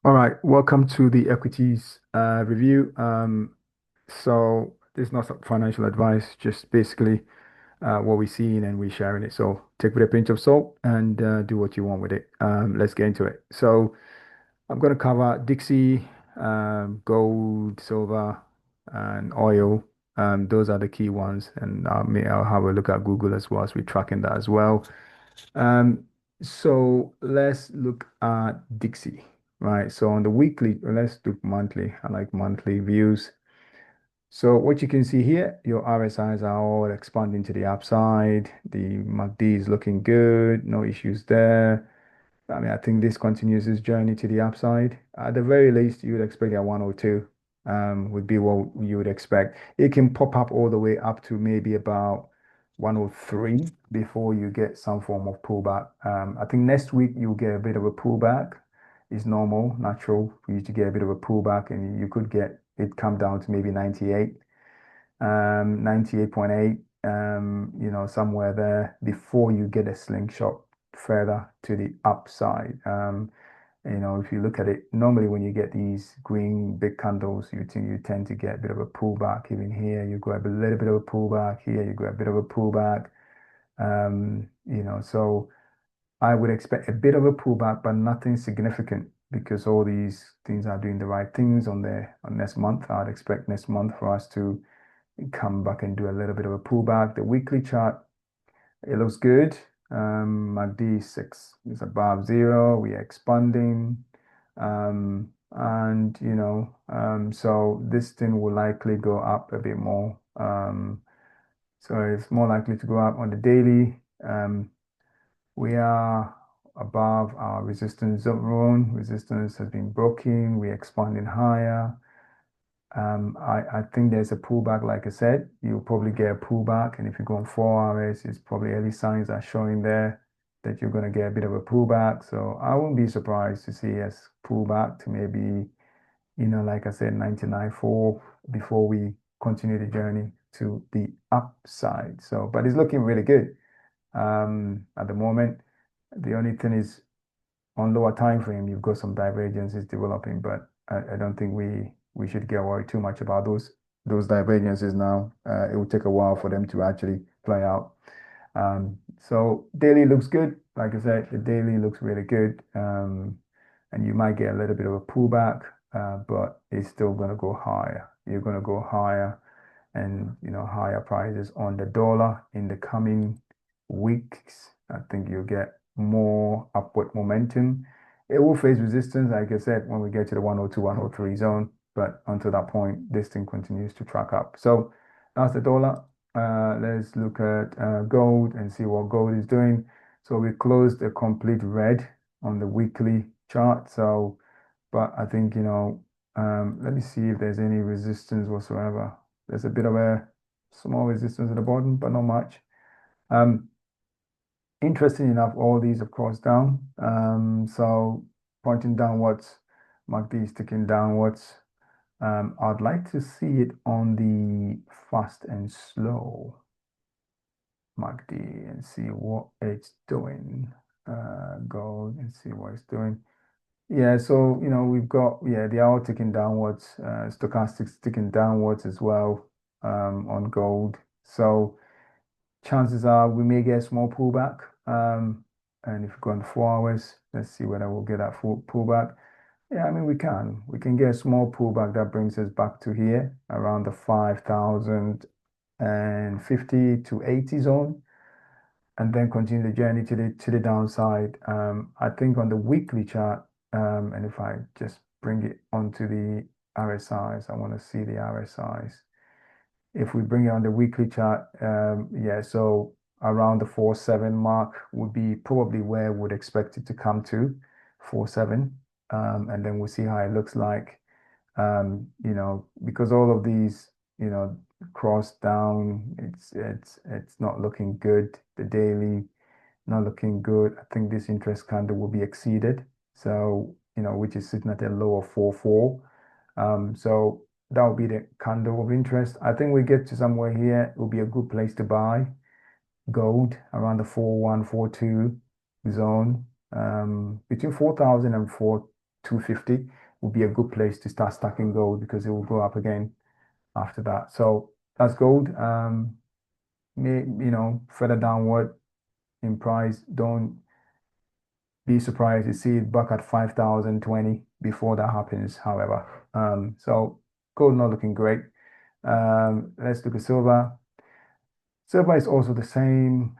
All right, welcome to the equities review. So this is not some financial advice, just basically what we're seeing and we're sharing it. So take with a pinch of salt and do what you want with it. Let's get into it. So I'm going to cover Dixie, gold, silver, and oil. Those are the key ones, and I'll have a look at Google as well as we're tracking that as well. Um, so let's look at Dixie, right? So on the weekly, let's look monthly. I like monthly views. So what you can see here, your RSIs are all expanding to the upside. The MACD is looking good, no issues there. I mean, I think this continues this journey to the upside. At the very least, you would expect a 102 would be what you would expect. It can pop up all the way up to maybe about 103 before you get some form of pullback. I think next week you'll get a bit of a pullback. It's normal, natural for you to get a bit of a pullback, and you could get it come down to maybe 98. 98.8, somewhere there before you get a slingshot further to the upside. If you look at it, normally when you get these green big candles, you tend to get a bit of a pullback. Even here, you grab a little bit of a pullback. Here, you grab a bit of a pullback. So I would expect a bit of a pullback, but nothing significant because all these things are doing the right things on next month. I'd expect next month for us to come back and do a little bit of a pullback. The weekly chart, it looks good. MACD 6 is above zero. We are expanding. So this thing will likely go up a bit more. So it's more likely to go up on the daily. We are above our resistance zone. Resistance has been broken. We're expanding higher. I think there's a pullback, like I said, you'll probably get a pullback. And if you go on 4 hours, it's probably early signs are showing there that you're going to get a bit of a pullback. So I wouldn't be surprised to see us pull back to maybe, like I said, 99.4 before we continue the journey to the upside. So, but it's looking really good at the moment. The only thing is on lower time frame, you've got some divergences developing, but I don't think we should get worried too much about those divergences now. It will take a while for them to actually play out. So daily looks good. Like I said, the daily looks really good. And you might get a little bit of a pullback, but it's still going to go higher. You're going to go higher and higher prices on the dollar in the coming weeks. I think you'll get more upward momentum. It will face resistance, like I said, when we get to the 102, 103 zone. But until that point, this thing continues to track up. So that's the dollar. Let's look at gold and see what gold is doing. So we closed a complete red on the weekly chart. So, but I think, let me see if there's any resistance whatsoever. There's a bit of a small resistance at the bottom, but not much. Interesting enough, all these have crossed down. So pointing downwards, MACD is ticking downwards. I'd like to see it on the fast and slow MACD and see what it's doing. Go and see what it's doing. Yeah, so we've got the hour ticking downwards, stochastics ticking downwards as well on gold. So chances are we may get a small pullback. And if we go on 4 hours, let's see whether we'll get that full pullback. Yeah, I mean we can. We can get a small pullback that brings us back to here around the 5,050 to 80 zone and then continue the journey to the downside. I think on the weekly chart, and if I just bring it onto the RSIs, I want to see the RSIs. If we bring it on the weekly chart, yeah, so around the 4.7 mark would be probably where we'd expect it to come to, 4.7, and then we'll see how it looks like. Because all of these, cross down, it's not looking good. The daily not looking good. I think this interest candle will be exceeded. So, which is sitting at a low of 4.4. So that will be the candle of interest. I think we get to somewhere here, it will be a good place to buy gold around the 4.1, 4.2 zone. Between 4,000 and 250 would be a good place to start stacking gold because it will go up again after that. So that's gold. Further downward in price, don't be surprised to see it back at 5,020 before that happens, however. So gold not looking great. Let's look at silver. Silver is also the same.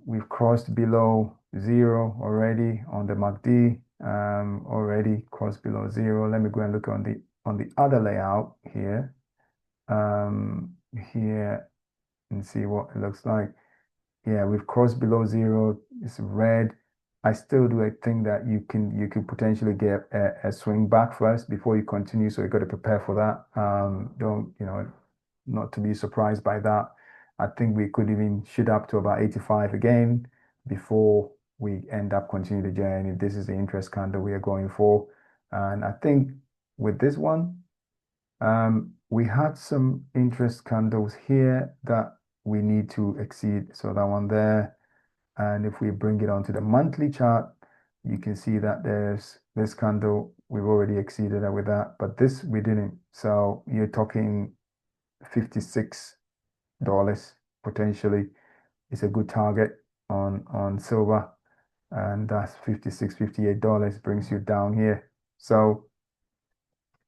We've crossed below zero already on the MACD. Already crossed below zero. Let me go and look on the other layout here. Here and see what it looks like. Yeah, we've crossed below zero. It's red. I still do think that you could potentially get a swing back first before you continue. So you got to prepare for that. Don't, not to be surprised by that. I think we could even shoot up to about 85 again before we end up continuing the journey. If this is the interest candle we are going for. And I think with this one, we had some interest candles here that we need to exceed. So that one there. And if we bring it onto the monthly chart, you can see that there's this candle. We've already exceeded it with that, but this we didn't. So you're talking $56 potentially is a good target on silver. And that's $56, $58 brings you down here. So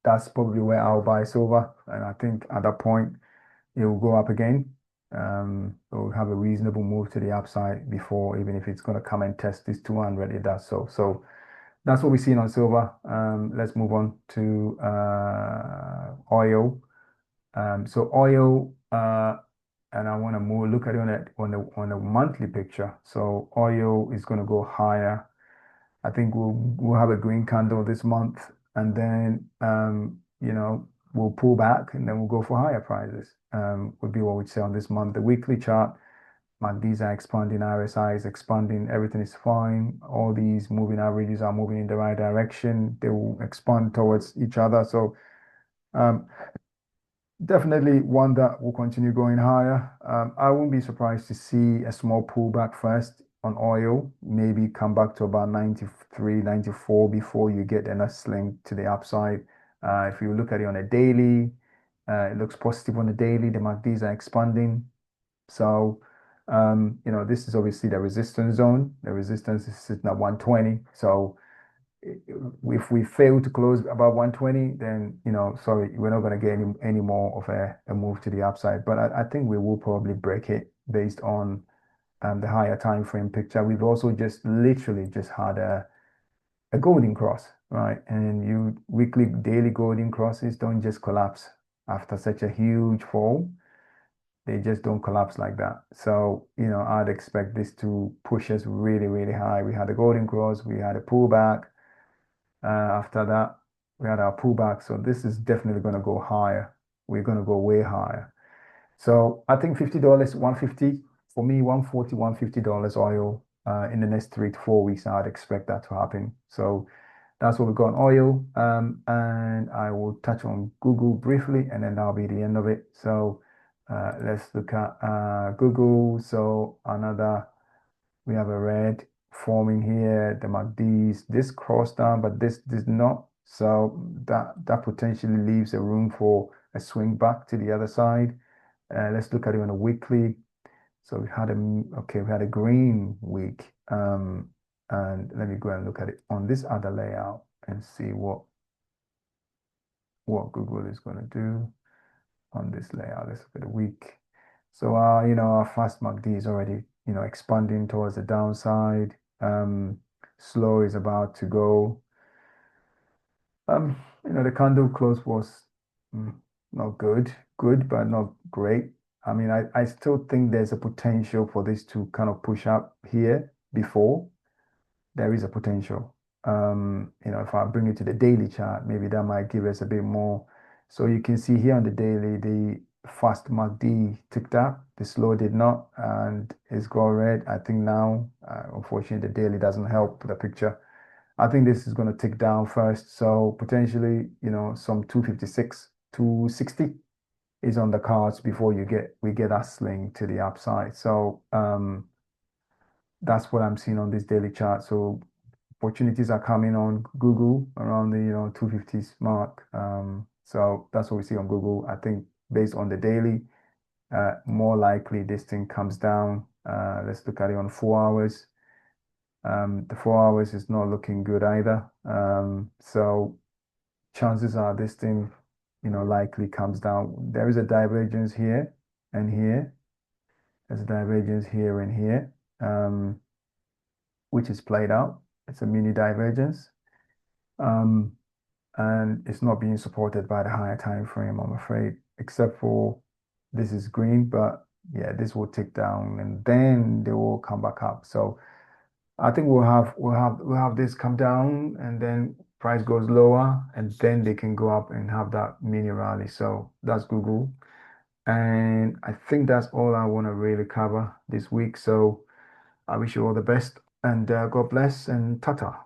that's probably where I'll buy silver. And I think at that point, it will go up again. We'll have a reasonable move to the upside before, even if it's going to come and test this 200, it does so. So that's what we're seeing on silver. Let's move on to oil. So oil, and I want to more look at it on a monthly picture. So oil is going to go higher. I think we'll have a green candle this month, and then we'll pull back and then we'll go for higher prices. Would be what we'd say on this month. The weekly chart, these are expanding, RSI is expanding, everything is fine. All these moving averages are moving in the right direction. They will expand towards each other. So definitely one that will continue going higher. I won't be surprised to see a small pullback first on oil, maybe come back to about 93, 94 before you get a nice sling to the upside. If you look at it on a daily, it looks positive on the daily. The MACDs are expanding. So, this is obviously the resistance zone. The resistance is sitting at 120. So if we fail to close above 120, then, sorry, we're not going to get any more of a move to the upside. But I think we will probably break it based on the higher time frame picture. We've also literally just had a golden cross, right? And weekly, daily golden crosses don't just collapse after such a huge fall. They just don't collapse like that. So, I'd expect this to push us really, really high. We had a golden cross, we had a pullback. After that, we had our pullback. So this is definitely going to go higher. We're going to go way higher. So I think $50, 150 for me, 140, $150 oil in the next 3 to 4 weeks. I'd expect that to happen. So that's what we got on oil. And I will touch on Google briefly, and then that'll be the end of it. So let's look at Google. So we have a red forming here. The MACDs, this crossed down, but this did not. So that potentially leaves a room for a swing back to the other side. Let's look at it on a weekly. So we had a green week. And let me go and look at it on this other layout and see what Google is going to do on this layout. Let's look at the week. So our fast MACD is already, expanding towards the downside. Slow is about to go. The candle close was not good, but not great. I mean, I still think there's a potential for this to kind of push up here before. There is a potential. If I bring it to the daily chart, maybe that might give us a bit more. So you can see here on the daily, the fast MACD ticked up, the slow did not, and it's got red. I think now, unfortunately, the daily doesn't help the picture. I think this is going to tick down first. So potentially, some 256, 260 is on the cards before we get that sling to the upside. So that's what I'm seeing on this daily chart. So opportunities are coming on Google around the 250s mark. So that's what we see on Google. I think based on the daily, more likely this thing comes down. Let's look at it on 4 hours. The 4 hours is not looking good either. So chances are this thing, likely comes down. There is a divergence here and here. There's a divergence here and here, which is played out. It's a mini divergence. Um, and it's not being supported by the higher time frame, I'm afraid, except for this is green, but yeah, this will tick down and then they will come back up. So I think we'll have this come down and then price goes lower and then they can go up and have that mini rally. So that's Google. And I think that's all I want to really cover this week. So I wish you all the best and God bless and tata.